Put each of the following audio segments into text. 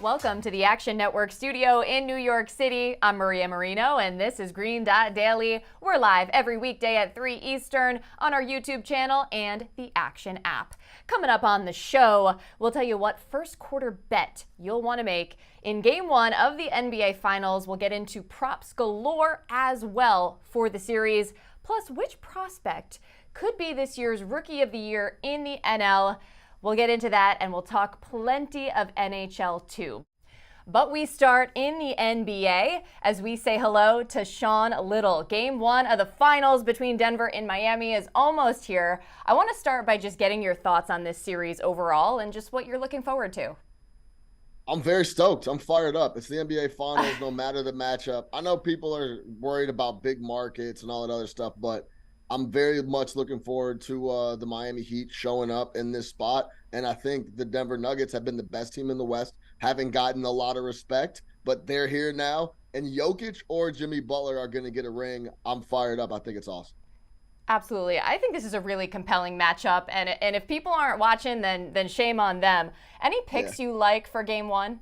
Welcome to the Action Network studio in New York City. I'm Maria Marino, and this is Green Dot Daily. We're live every weekday at 3 Eastern on our YouTube channel and the Action app. Coming up on the show, we'll tell you what first quarter bet you'll want to make in Game 1 of the NBA Finals. We'll get into props galore as well for the series, plus which prospect could be this year's Rookie of the Year in the NL. We'll get into that, and we'll talk plenty of NHL too. But we start in the NBA as we say hello to Sean Little. Game 1 of the finals between Denver and Miami is almost here. I want to start by just getting your thoughts on this series overall and just what you're looking forward to. I'm very stoked. I'm fired up. It's the NBA Finals, no matter the matchup. I know people are worried about big markets and all that other stuff, but I'm very much looking forward to the Miami Heat showing up in this spot. And I think the Denver Nuggets have been the best team in the West, haven't gotten a lot of respect, but they're here now. And Jokic or Jimmy Butler are going to get a ring. I'm fired up. I think it's awesome. Absolutely. I think this is a really compelling matchup. And if people aren't watching, then shame on them. Any picks you like for Game 1?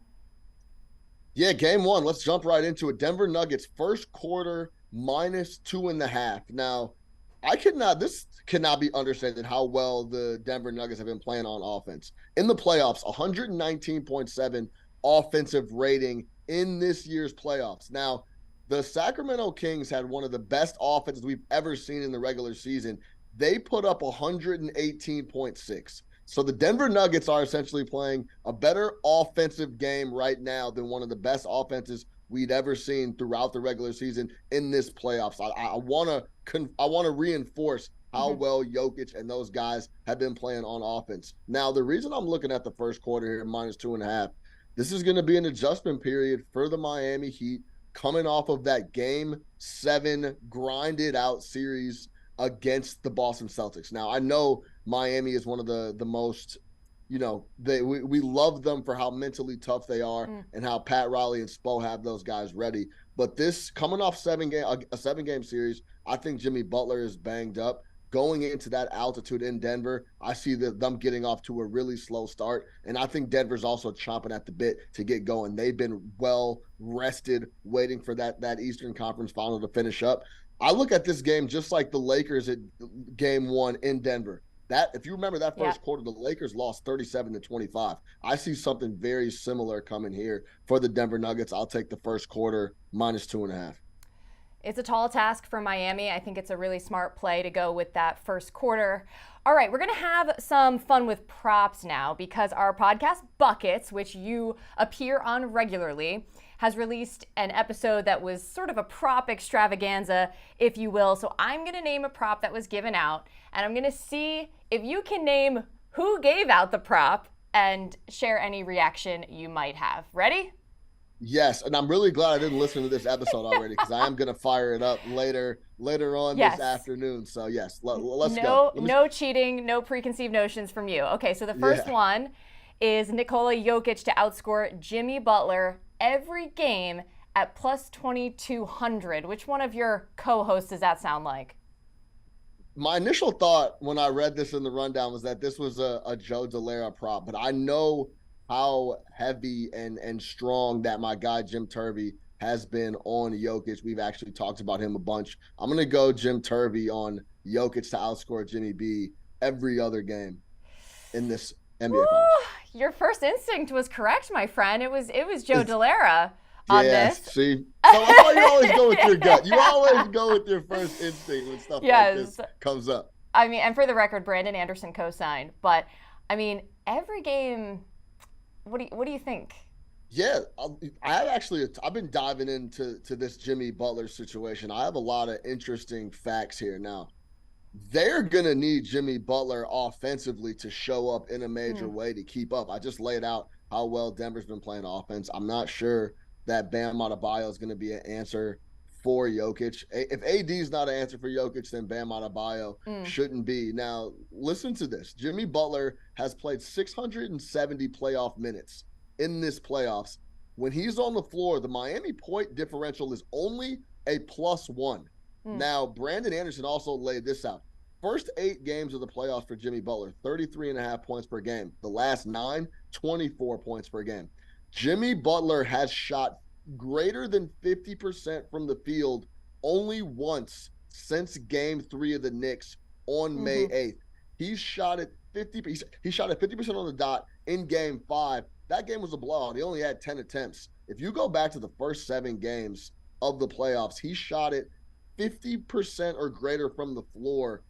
Yeah, Game 1. Let's jump right into it. Denver Nuggets, first quarter, -2.5. Now, this cannot be understated how well the Denver Nuggets have been playing on offense. In the playoffs, 119.7 offensive rating in this year's playoffs. Now, the Sacramento Kings had one of the best offenses we've ever seen in the regular season. They put up 118.6. So the Denver Nuggets are essentially playing a better offensive game right now than one of the best offenses we'd ever seen throughout the regular season in this playoffs. I want to reinforce how well Jokic and those guys have been playing on offense. Now, the reason I'm looking at the first quarter here, -2.5, this is going to be an adjustment period for the Miami Heat coming off of that Game 7 grinded out series against the Boston Celtics. Now, I know Miami is one of the most, we love them for how mentally tough they are and how Pat Riley and Spo have those guys ready. But this coming off a 7-game series, I think Jimmy Butler is banged up. Going into that altitude in Denver, I see them getting off to a really slow start. And I think Denver's also chomping at the bit to get going. They've been well rested, waiting for that Eastern Conference final to finish up. I look at this game just like the Lakers at Game 1 in Denver. If you remember that first quarter, the Lakers lost 37-25. I see something very similar coming here for the Denver Nuggets. I'll take the first quarter -2.5. It's a tall task for Miami. I think it's a really smart play to go with that first quarter. All right, we're going to have some fun with props now because our podcast Buckets, which you appear on regularly, has released an episode that was sort of a prop extravaganza, if you will. So I'm going to name a prop that was given out, and I'm going to see if you can name who gave out the prop and share any reaction you might have. Ready? Yes, and I'm really glad I didn't listen to this episode already because I am going to fire it up later on this afternoon. So, yes, let's go. No cheating, no preconceived notions from you. Okay, so the first one is Nikola Jokic to outscore Jimmy Butler every game at +2,200. Which one of your co-hosts does that sound like? My initial thought when I read this in the rundown was that this was a Joe Delera prop, but I know how heavy and strong that my guy Jim Turvey has been on Jokic. We've actually talked about him a bunch. I'm going to go Jim Turvey on Jokic to outscore Jimmy B every other game in this NBA Finals. Your first instinct was correct, my friend. It was Joe Delera on this. See? So I thought you always go with your gut. You always go with your first instinct when stuff like this comes up. I mean, and for the record, Brandon Anderson co-signed. But, I mean, every game... What do you think? Yeah, I've been diving into this Jimmy Butler situation. I have a lot of interesting facts here. Now, they're going to need Jimmy Butler offensively to show up in a major way to keep up. I just laid out how well Denver's been playing offense. I'm not sure that Bam Adebayo is going to be an answer for Jokic. If AD is not an answer for Jokic, then Bam Adebayo shouldn't be. Now, listen to this. Jimmy Butler has played 670 playoff minutes in this playoffs. When he's on the floor, the Miami point differential is only a +1. Now, Brandon Anderson also laid this out. First 8 games of the playoffs for Jimmy Butler, 33.5 points per game. The last 9, 24 points per game. Jimmy Butler has shot greater than 50% from the field only once since game 3 of the Knicks on May 8th. He shot it 50% on the dot in game 5. That game was a blowout. He only had 10 attempts. If you go back to the first 7 games of the playoffs, he shot it 50% or greater from the floor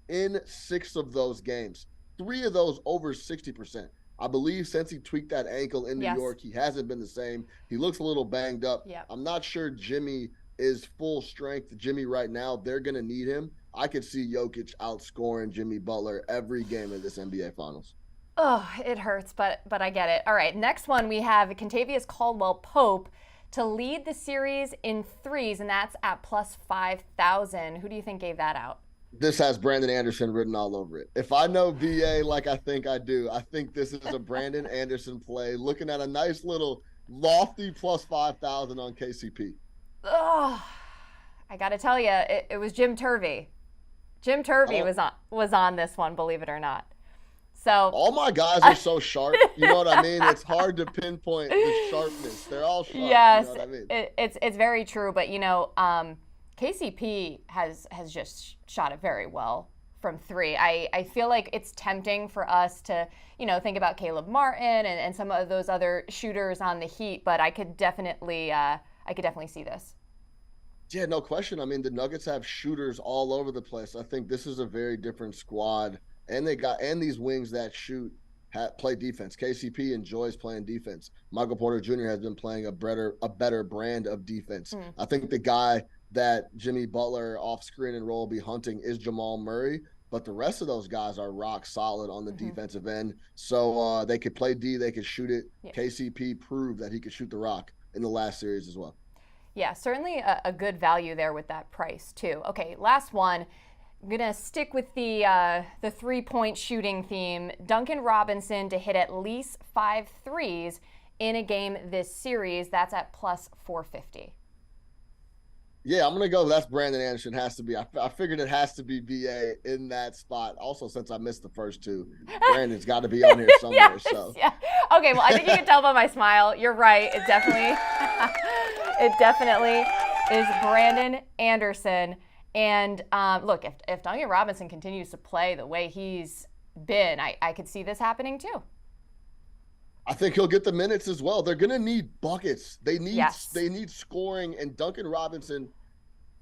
in 6 of those games. 3 of those over 60%. I believe since he tweaked that ankle in New York, he hasn't been the same. He looks a little banged up. I'm not sure Jimmy is full strength. Jimmy right now, they're going to need him. I could see Jokic outscoring Jimmy Butler every game of this NBA Finals. Oh, it hurts, but I get it. All right, next one we have Kentavious Caldwell-Pope to lead the series in threes, and that's at plus 5,000. Who do you think gave that out? This has Brandon Anderson written all over it. If I know VA like I think I do, I think this is a Brandon Anderson play, looking at a nice little lofty plus 5,000 on KCP. Oh, I got to tell you, it was Jim Turvey. Jim Turvey was on this one, believe it or not. So all my guys are so sharp. You know what I mean? It's hard to pinpoint the sharpness. They're all sharp. Yes, you know what I mean? It's very true. But, KCP has just shot it very well from 3. I feel like it's tempting for us to, think about Caleb Martin and some of those other shooters on the Heat, but I could definitely see this. Yeah, no question. I mean, the Nuggets have shooters all over the place. I think this is a very different squad, and these wings that shoot play defense. KCP enjoys playing defense. Michael Porter Jr. has been playing a better brand of defense. I think the guy that Jimmy Butler off screen and roll will be hunting is Jamal Murray, but the rest of those guys are rock solid on the defensive end. So they could play D, they could shoot it. Yeah. KCP proved that he could shoot the rock in the last series as well. Yeah, certainly a good value there with that price too. Okay, last one. I'm gonna stick with the 3-point shooting theme. Duncan Robinson to hit at least 5 threes in a game this series. That's at plus 450. Yeah, I'm going to go. That's Brandon Anderson. Has to be. I figured it has to be BA in that spot. Also, since I missed the first 2, Brandon's got to be on here somewhere. Yes, so yeah. Okay, well, I think you can tell by my smile. You're right. It definitely is Brandon Anderson. And look, if Duncan Robinson continues to play the way he's been, I could see this happening too. I think he'll get the minutes as well. They're going to need buckets. They need scoring. And Duncan Robinson,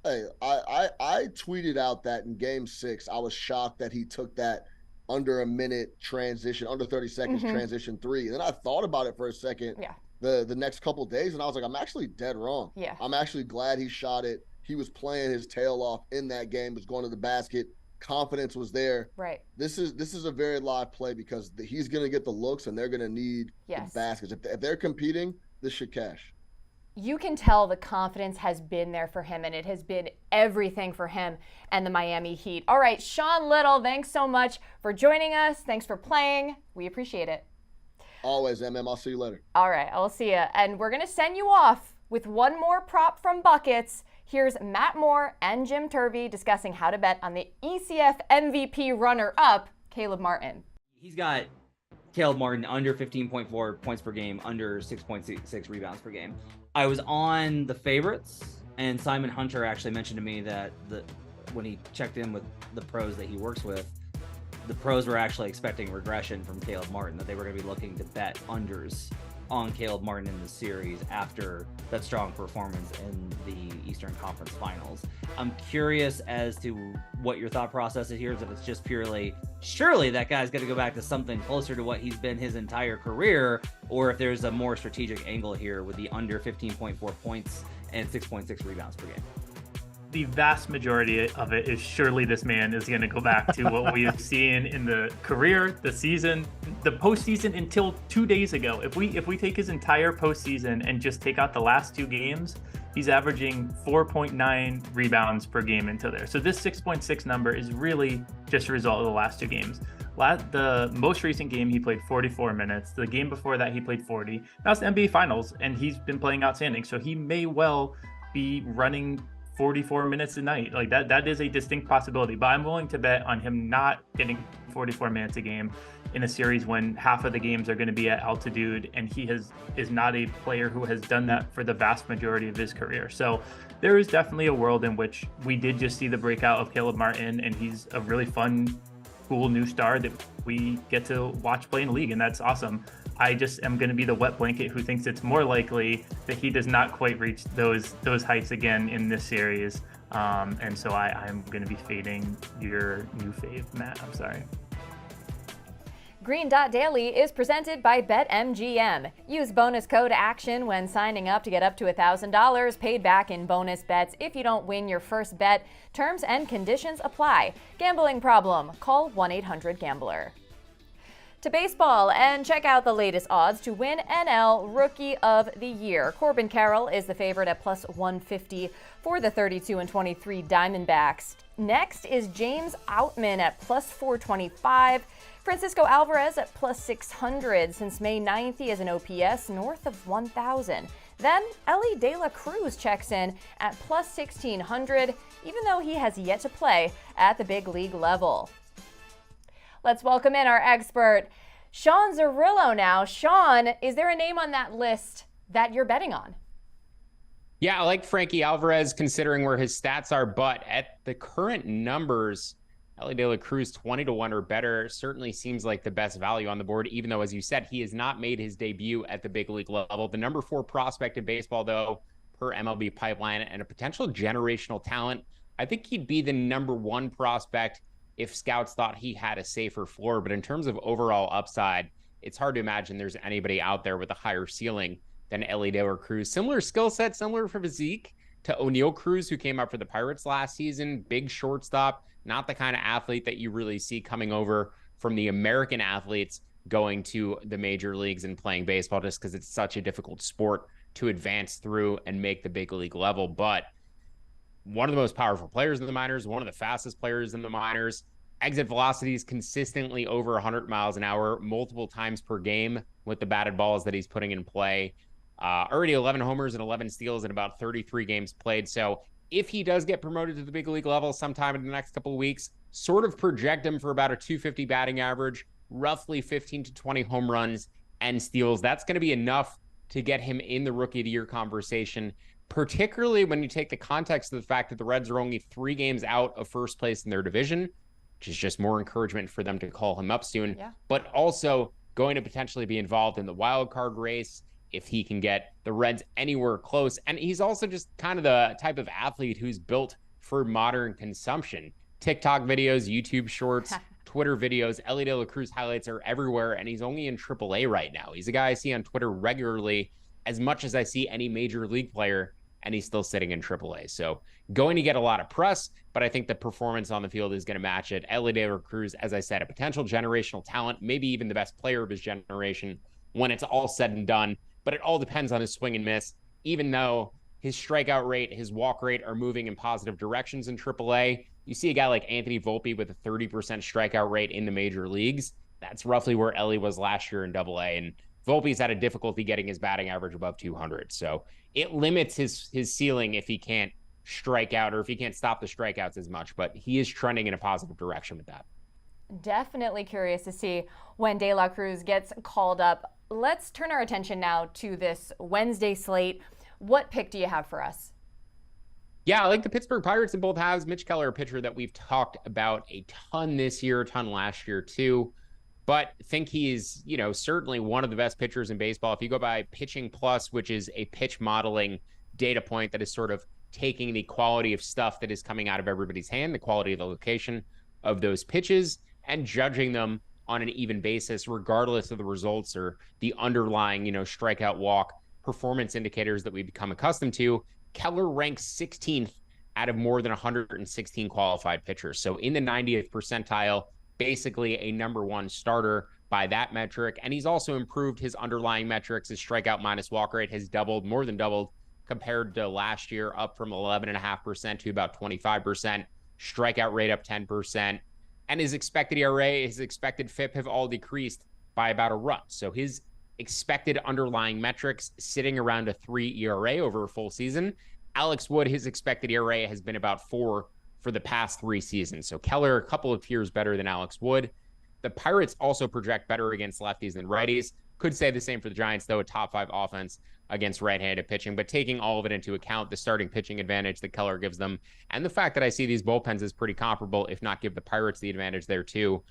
hey, I tweeted out that in game 6, I was shocked that he took that under a minute transition, under 30 seconds transition 3. And then I thought about it for a second the next couple of days, and I was like, I'm actually dead wrong. Yeah. I'm actually glad he shot it. He was playing his tail off in that game, was going to the basket. Confidence was there. Right. This is a very live play because he's going to get the looks and they're going to need the baskets. If they're competing, this should cash. You can tell the confidence has been there for him, and it has been everything for him and the Miami Heat. All right, Sean Little, thanks so much for joining us. Thanks for playing. We appreciate it. Always, MM. I'll see you later. All right, I'll see you. And we're going to send you off with one more prop from Buckets. Here's Matt Moore and Jim Turvey discussing how to bet on the ECF MVP runner-up, Caleb Martin. He's got Caleb Martin under 15.4 points per game, under 6.6 rebounds per game. I was on the favorites, and Simon Hunter actually mentioned to me that when he checked in with the pros that he works with, the pros were actually expecting regression from Caleb Martin, that they were going to be looking to bet unders on Caleb Martin in the series after that strong performance in the Eastern Conference Finals. I'm curious as to what your thought process is here, if it's just purely, surely that guy's going to go back to something closer to what he's been his entire career, or if there's a more strategic angle here with the under 15.4 points and 6.6 rebounds per game. The vast majority of it is surely this man is going to go back to what we have seen in the career, the season, the postseason until 2 days ago. If we take his entire postseason and just take out the last 2 games, he's averaging 4.9 rebounds per game into there. So this 6.6 number is really just a result of the last 2 games. The most recent game, he played 44 minutes. The game before that, he played 40. That's the NBA Finals, and he's been playing outstanding. So he may well be running 44 minutes a night. Like that is a distinct possibility, but I'm willing to bet on him not getting 44 minutes a game. in a series when half of the games are going to be at altitude, and he is not a player who has done that for the vast majority of his career. So there is definitely a world in which we did just see the breakout of Caleb Martin, and he's a really fun, cool new star that we get to watch play in the league, and that's awesome. I just am going to be the wet blanket who thinks it's more likely that he does not quite reach those heights again in this series. And so I'm going to be fading your new fave, Matt. I'm sorry. Green Dot Daily is presented by BetMGM. Use bonus code ACTION when signing up to get up to $1,000 paid back in bonus bets if you don't win your first bet. Terms and conditions apply. Gambling problem? Call 1-800-GAMBLER. To baseball, and check out the latest odds to win NL Rookie of the Year. Corbin Carroll is the favorite at plus 150 for the 32-23 Diamondbacks. Next is James Outman at plus 425. Francisco Alvarez at plus 600. Since May 9th, he has an OPS north of 1,000. Then Elly De La Cruz checks in at plus 1,600, even though he has yet to play at the big league level. Let's welcome in our expert, Sean Zerillo now. Sean, is there a name on that list that you're betting on? Yeah, I like Frankie Alvarez considering where his stats are, but at the current numbers, Elly De La Cruz 20-1 or better certainly seems like the best value on the board, even though, as you said, he has not made his debut at the big league level. The number 4 prospect in baseball, though, per MLB pipeline, and a potential generational talent. I think he'd be the number 1 prospect if scouts thought he had a safer floor. But in terms of overall upside, it's hard to imagine there's anybody out there with a higher ceiling than Elly De La Cruz. Similar skill set, similar physique to O'Neal Cruz, who came up for the Pirates last season. Big shortstop, not the kind of athlete that you really see coming over from the American athletes going to the major leagues and playing baseball, just because it's such a difficult sport to advance through and make the big league level. But one of the most powerful players in the minors, one of the fastest players in the minors, exit velocities consistently over 100 miles an hour, multiple times per game with the batted balls that he's putting in play. Already 11 homers and 11 steals in about 33 games played. So if he does get promoted to the big league level sometime in the next couple of weeks, sort of project him for about a 250 batting average, roughly 15 to 20 home runs and steals. That's going to be enough to get him in the Rookie of the Year conversation, particularly when you take the context of the fact that the Reds are only 3 games out of first place in their division, which is just more encouragement for them to call him up soon, but also going to potentially be involved in the wild card race if he can get the Reds anywhere close. And he's also just kind of the type of athlete who's built for modern consumption. TikTok videos, YouTube shorts, Twitter videos, Elly De La Cruz highlights are everywhere, and he's only in AAA right now. He's a guy I see on Twitter regularly, as much as I see any major league player, and he's still sitting in AAA. So going to get a lot of press, but I think the performance on the field is going to match it. Elly De La Cruz, as I said, a potential generational talent, maybe even the best player of his generation when it's all said and done. But it all depends on his swing and miss. Even though his strikeout rate, his walk rate are moving in positive directions in AAA, you see a guy like Anthony Volpe with a 30% strikeout rate in the major leagues. That's roughly where Elly was last year in AA. And Volpe's had a difficulty getting his batting average above 200. So it limits his ceiling if he can't strike out or if he can't stop the strikeouts as much. But he is trending in a positive direction with that. Definitely curious to see when De La Cruz gets called up. Let's turn our attention now to this Wednesday slate. What pick do you have for us? Yeah, I like the Pittsburgh Pirates in both halves. Mitch Keller, a pitcher that we've talked about a ton this year, a ton last year too. But think he's, certainly one of the best pitchers in baseball. If you go by Pitching Plus, which is a pitch modeling data point that is sort of taking the quality of stuff that is coming out of everybody's hand, the quality of the location of those pitches, and judging them on an even basis, regardless of the results or the underlying, strikeout walk performance indicators that we've become accustomed to, Keller ranks 16th out of more than 116 qualified pitchers. So in the 90th percentile, basically a number 1 starter by that metric. And he's also improved his underlying metrics. His strikeout minus walk rate has doubled, more than doubled compared to last year, up from 11.5% to about 25%. Strikeout rate up 10%. And his expected ERA, his expected FIP have all decreased by about a run. So his expected underlying metrics sitting around a 3 ERA over a full season. Alex Wood, his expected ERA has been about 4 for the past 3 seasons. So Keller, a couple of tiers better than Alex Wood. The Pirates also project better against lefties than righties. Could say the same for the Giants, though, a top 5 offense against right-handed pitching. But taking all of it into account, the starting pitching advantage that Keller gives them, and the fact that I see these bullpens as pretty comparable, if not give the Pirates the advantage there too,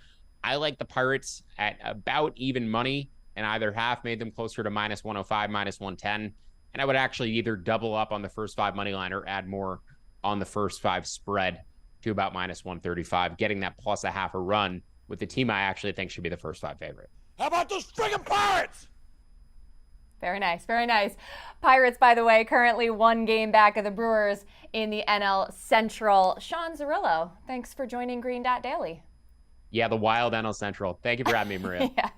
I like the Pirates at about even money in either half, made them closer to -105, -110. And I would actually either double up on the first 5 money line or add more on the first 5 spread to about -135, getting that plus a half a run with the team I actually think should be the first 5 favorite. How about those friggin' Pirates? Very nice, very nice. Pirates, by the way, currently 1 game back of the Brewers in the NL Central. Sean Zerillo, thanks for joining Green Dot Daily. Yeah, the wild NL Central. Thank you for having me, Maria. Yes.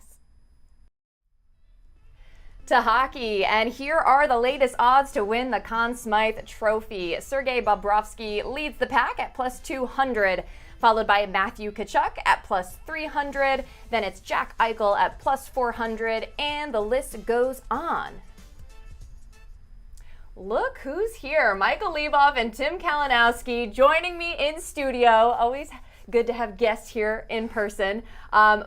To hockey, and here are the latest odds to win the Conn Smythe Trophy. Sergei Bobrovsky leads the pack at +200, followed by Matthew Tkachuk at +300. Then it's Jack Eichel at +400, and the list goes on. Look who's here. Michael Leboff and Tim Kalinowski joining me in studio. Always good to have guests here in person.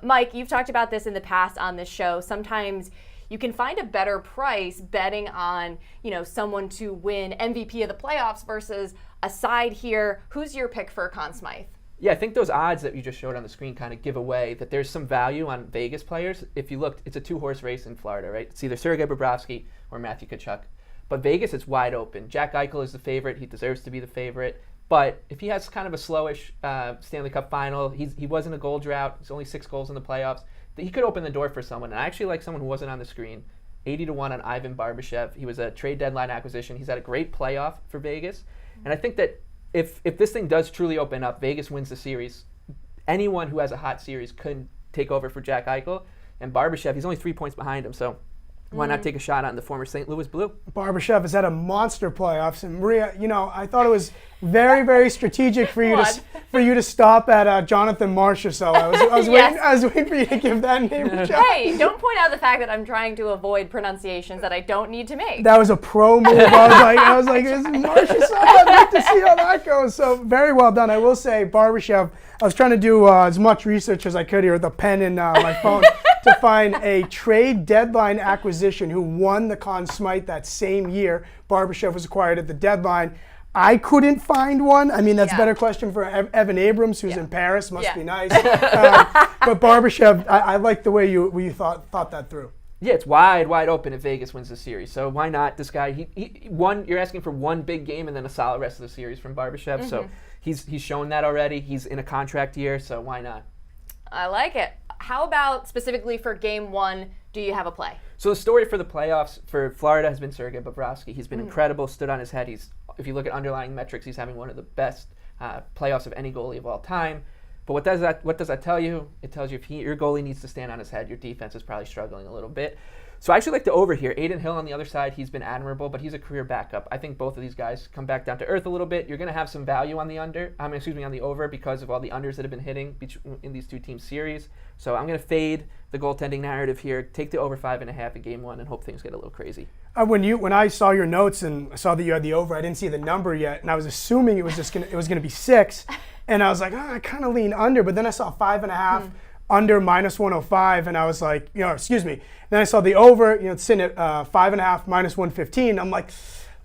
Mike, you've talked about this in the past on this show. Sometimes you can find a better price betting on, someone to win MVP of the playoffs versus a side here. Who's your pick for Conn Smythe? Yeah, I think those odds that you just showed on the screen kind of give away that there's some value on Vegas players. If you looked, it's a 2-horse race in Florida, right? It's either Sergei Bobrovsky or Matthew Tkachuk. But Vegas, it's wide open. Jack Eichel is the favorite. He deserves to be the favorite. But if he has kind of a slowish Stanley Cup final, he was in a goal drought. He's only 6 goals in the playoffs. He could open the door for someone. And I actually like someone who wasn't on the screen. 80-1 on Ivan Barbashev. He was a trade deadline acquisition. He's had a great playoff for Vegas. And I think that if this thing does truly open up, Vegas wins the series, anyone who has a hot series could take over for Jack Eichel. And Barbashev, he's only 3 points behind him. So why not take a shot on the former St. Louis Blue? Barbashev has had a monster playoffs, and Maria, I thought it was very, very strategic for you to stop at Jonathan Marsh or so. I was waiting for you to give that name a shot. Hey, don't point out the fact that I'm trying to avoid pronunciations that I don't need to make. That was a pro move. I was like, this is Marsh or so. I'd like to see how that goes. So very well done. I will say, Barbashev, I was trying to do as much research as I could here with a pen in my phone to find a trade deadline acquisition who won the Conn Smythe that same year. Barbashev was acquired at the deadline. I couldn't find one. I mean, that's a better question for Evan Abrams, who's in Paris. Must be nice. But Barbashev, I like the way you thought that through. Yeah, it's wide open if Vegas wins the series. So why not? This guy, he won. You're asking for one big game and then a solid rest of the series from Barbashev. Mm-hmm. So he's shown that already. He's in a contract year, so why not? I like it. How about specifically for Game 1, do you have a play? So the story for the playoffs for Florida has been Sergei Bobrovsky. He's been incredible, stood on his head. If you look at underlying metrics, he's having one of the best playoffs of any goalie of all time. But what does that tell you? It tells you if your goalie needs to stand on his head, your defense is probably struggling a little bit. So I actually like the over here. Aiden Hill on the other side, he's been admirable, but he's a career backup. I think both of these guys come back down to earth a little bit. You're going to have some value on the on the over because of all the unders that have been hitting in these two teams series. So I'm going to fade the goaltending narrative here, take the over 5.5 in Game 1, and hope things get a little crazy. When I saw your notes and I saw that you had the over, I didn't see the number yet, and I was assuming it was going to be 6, and I was like, I kind of lean under, but then I saw 5.5. Under -105, and I was like, Then I saw the over, it's sitting at 5.5 -115. I'm like,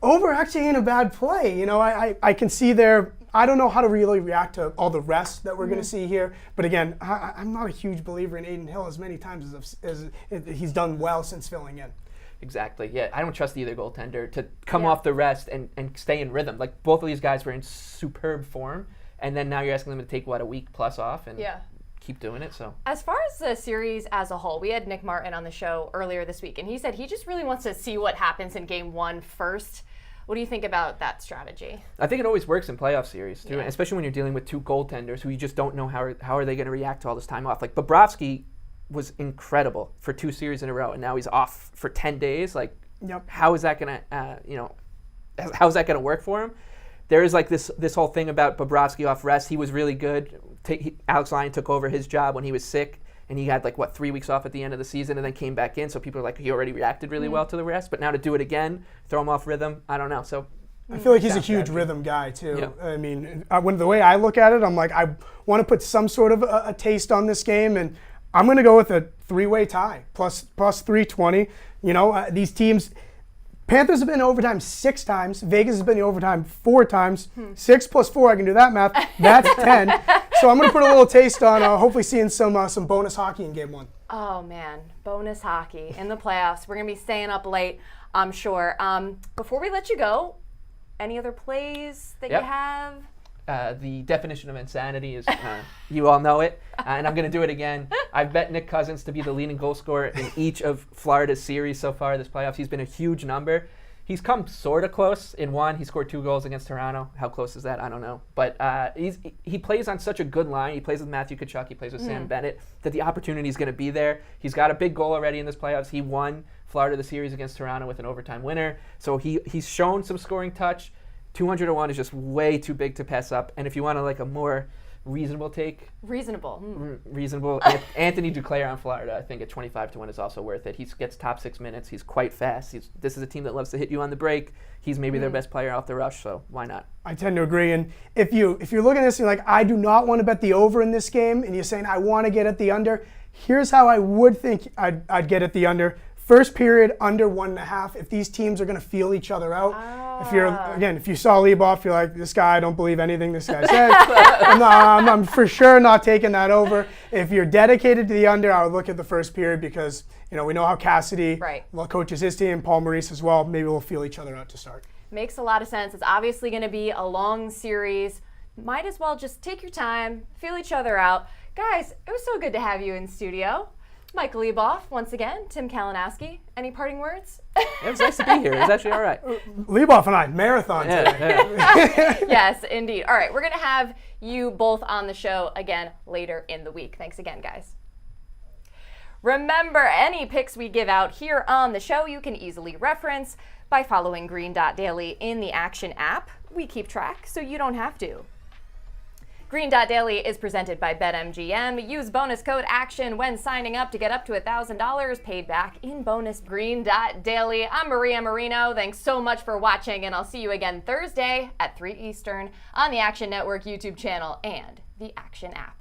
over actually ain't a bad play. I can see there. I don't know how to really react to all the rest that we're going to see here. But again, I'm not a huge believer in Aiden Hill as many times as he's done well since filling in. Exactly. Yeah, I don't trust either goaltender to come off the rest and stay in rhythm. Like both of these guys were in superb form, and then now you're asking them to take a week plus off and keep doing it. So as far as the series as a whole, we had Nick Martin on the show earlier this week, and he said he just really wants to see what happens in Game 1 first. What do you think about that strategy? I think it always works in playoff series too, especially when you're dealing with two goaltenders who you just don't know how are they going to react to all this time off. Like Bobrovsky was incredible for 2 series in a row, and now he's off for 10 days. Like, how is that going to how's that going to work for him? There is like this whole thing about Bobrovsky off rest. He was really good. Alex Lyon took over his job when he was sick, and he had 3 weeks off at the end of the season and then came back in. So people are like, he already reacted really well to the rest. But now to do it again, throw him off rhythm, I don't know. So I feel like he's a Sounds huge bad. rhythm guy too. Yep. I mean, when the way I look at it, I'm like, I want to put some sort of a taste on this game, and I'm going to go with a 3-way tie plus 320. You know, these teams. Panthers have been in overtime 6 times. Vegas has been in overtime 4 times. 6 plus 4, I can do that math. That's 10. So I'm going to put a little taste on hopefully seeing some bonus hockey in game 1. Oh man, bonus hockey in the playoffs. We're gonna be staying up late, I'm sure. Before we let you go, any other plays that Yep. you have? The definition of insanity is, you all know it, and I'm going to do it again. I've bet Nick Cousins to be the leading goal scorer in each of Florida's series so far this playoffs. He's been a huge number. He's come sort of close in one. He scored 2 goals against Toronto. How close is that? I don't know. But he plays on such a good line. He plays with Matthew Tkachuk. He plays with Sam Bennett. That the opportunity is going to be there. He's got a big goal already in this playoffs. He won Florida the series against Toronto with an overtime winner. So he's shown some scoring touch. 200-1 is just way too big to pass up. And if you want to like a more reasonable take, Reasonable. reasonable, Anthony Duclair on Florida, I think at 25-1 is also worth it. He gets top 6 minutes. He's quite fast. This is a team that loves to hit you on the break. He's maybe their best player off the rush, so why not? I tend to agree. And if you're looking at this and you're like, I do not want to bet the over in this game, and you're saying I want to get at the under, here's how I would think I'd get at the under. First period under 1.5. If these teams are going to feel each other out, if you saw Leboff, you're like, this guy, I don't believe anything this guy said. I'm for sure not taking that over. If you're dedicated to the under, I would look at the first period because we know how Cassidy coaches his team, Paul Maurice as well. Maybe we'll feel each other out to start. Makes a lot of sense. It's obviously going to be a long series. Might as well just take your time, feel each other out. Guys, it was so good to have you in studio. Michael Leboff, once again, Tim Kalinowski. Any parting words? It was nice to be here. It was actually all right. Leboff and I, marathon today. Yes, indeed. All right, we're going to have you both on the show again later in the week. Thanks again, guys. Remember, any picks we give out here on the show, you can easily reference by following Green Dot Daily in the Action app. We keep track so you don't have to. Green Dot Daily is presented by BetMGM. Use bonus code ACTION when signing up to get up to $1,000 paid back in bonus. Green Dot Daily. I'm Maria Marino. Thanks so much for watching, and I'll see you again Thursday at 3 Eastern on the Action Network YouTube channel and the Action app.